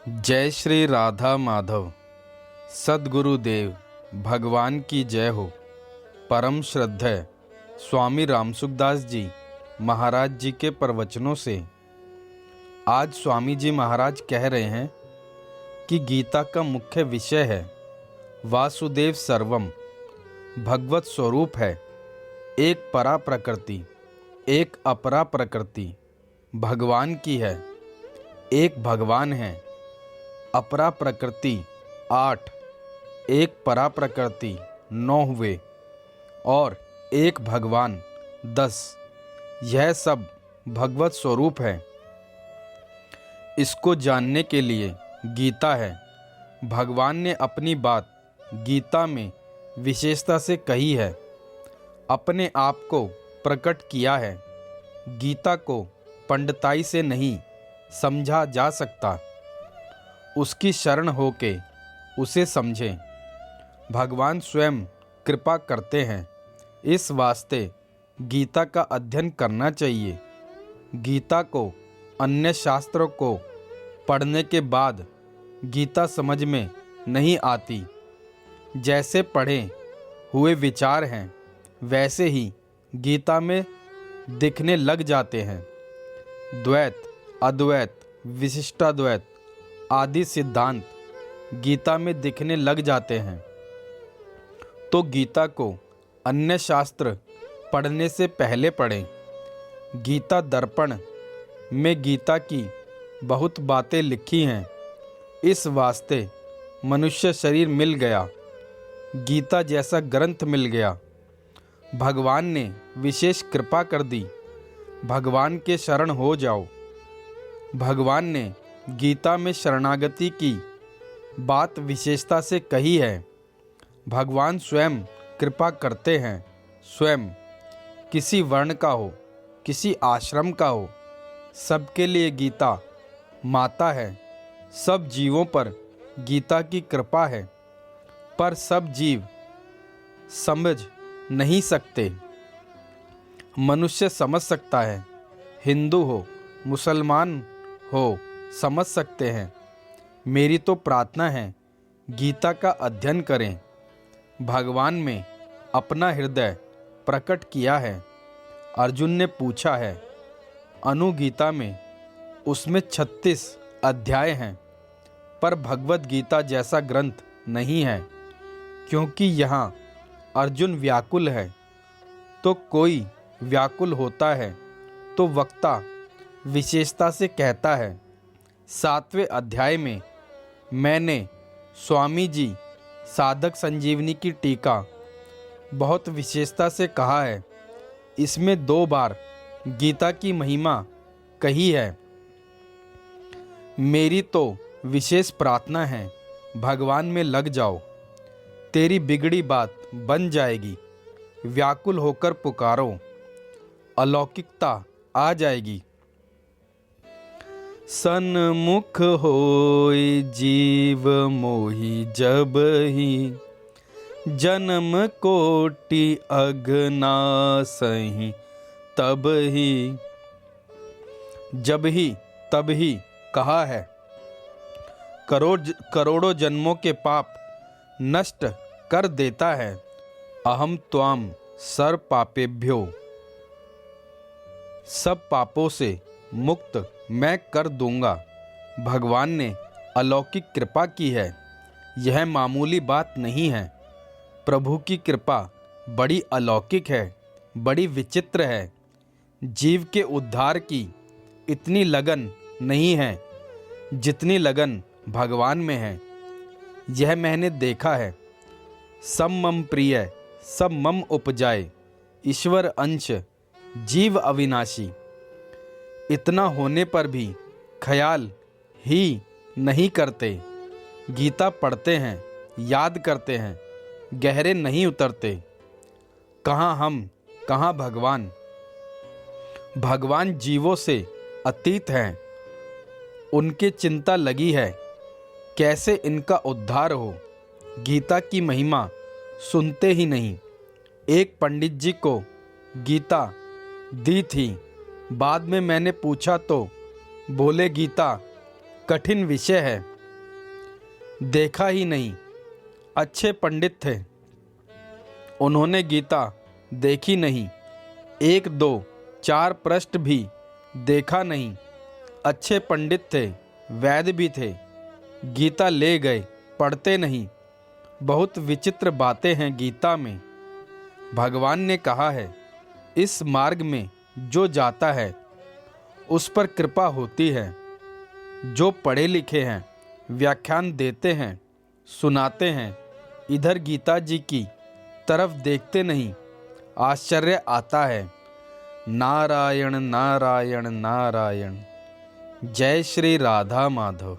जय श्री राधा माधव। सद्गुरुदेव भगवान की जय हो। परम श्रद्धेय स्वामी रामसुखदास जी महाराज जी के प्रवचनों से आज स्वामी जी महाराज कह रहे हैं कि गीता का मुख्य विषय है वासुदेव सर्वम, भगवत स्वरूप है। एक परा प्रकृति, एक अपरा प्रकृति भगवान की है। एक भगवान है, अपरा प्रकृति 8, एक परा प्रकृति 9 हुए और एक भगवान 10। यह सब भगवत स्वरूप है। इसको जानने के लिए गीता है। भगवान ने अपनी बात गीता में विशेषता से कही है, अपने आप को प्रकट किया है। गीता को पंडिताई से नहीं समझा जा सकता, उसकी शरण होके उसे समझें। भगवान स्वयं कृपा करते हैं, इस वास्ते गीता का अध्ययन करना चाहिए। गीता को अन्य शास्त्रों को पढ़ने के बाद गीता समझ में नहीं आती। जैसे पढ़े हुए विचार हैं वैसे ही गीता में दिखने लग जाते हैं। द्वैत, अद्वैत, विशिष्टाद्वैत आदि सिद्धांत गीता में दिखने लग जाते हैं। तो गीता को अन्य शास्त्र पढ़ने से पहले पढ़ें। गीता दर्पण में गीता की बहुत बातें लिखी हैं, इस वास्ते मनुष्य शरीर मिल गया, गीता जैसा ग्रंथ मिल गया। भगवान ने विशेष कृपा कर दी। भगवान के शरण हो जाओ। भगवान ने गीता में शरणागति की बात विशेषता से कही है। भगवान स्वयं कृपा करते हैं। स्वयं किसी वर्ण का हो, किसी आश्रम का हो, सबके लिए गीता माता है। सब जीवों पर गीता की कृपा है, पर सब जीव समझ नहीं सकते। मनुष्य समझ सकता है, हिंदू हो, मुसलमान हो, समझ सकते हैं। मेरी तो प्रार्थना है गीता का अध्ययन करें। भगवान में अपना हृदय प्रकट किया है। अर्जुन ने पूछा है, अनु गीता में उसमें 36 अध्याय हैं, पर भगवत गीता जैसा ग्रंथ नहीं है। क्योंकि यहाँ अर्जुन व्याकुल है, तो कोई व्याकुल होता है तो वक्ता विशेषता से कहता है। 7वें अध्याय में मैंने स्वामी जी साधक संजीवनी की टीका बहुत विशेषता से कहा है। इसमें 2 बार गीता की महिमा कही है। मेरी तो विशेष प्रार्थना है, भगवान में लग जाओ, तेरी बिगड़ी बात बन जाएगी। व्याकुल होकर पुकारो, अलौकिकता आ जाएगी। सन्मुख होई जीव मोहि जब ही, जन्म कोटि अघनासहि तब ही। जब ही तब ही कहा है। करोड़ों जन्मों के पाप नष्ट कर देता है। अहम त्वाम सर्व पापेभ्यो, सब पापों से मुक्त मैं कर दूंगा। भगवान ने अलौकिक कृपा की है। यह मामूली बात नहीं है। प्रभु की कृपा बड़ी अलौकिक है, बड़ी विचित्र है। जीव के उद्धार की इतनी लगन नहीं है जितनी लगन भगवान में है। यह मैंने देखा है। सब मम प्रिय, सब मम उपजाए, ईश्वर अंश, जीव अविनाशी। इतना होने पर भी ख्याल ही नहीं करते। गीता पढ़ते हैं, याद करते हैं, गहरे नहीं उतरते। कहाँ हम, कहाँ भगवान। भगवान जीवों से अतीत हैं। उनकी चिंता लगी है कैसे इनका उद्धार हो। गीता की महिमा सुनते ही नहीं। एक पंडित जी को गीता दी थी। बाद में मैंने पूछा तो बोले गीता कठिन विषय है, देखा ही नहीं। अच्छे पंडित थे, उन्होंने गीता देखी नहीं, 1 2 4 पृष्ठ भी देखा नहीं। अच्छे पंडित थे, वैद्य भी थे, गीता ले गए, पढ़ते नहीं। बहुत विचित्र बातें हैं गीता में। भगवान ने कहा है, इस मार्ग में जो जाता है उस पर कृपा होती है। जो पढ़े लिखे हैं, व्याख्यान देते हैं, सुनाते हैं, इधर गीता जी की तरफ देखते नहीं। आश्चर्य आता है। नारायण नारायण नारायण। जय श्री राधा माधव।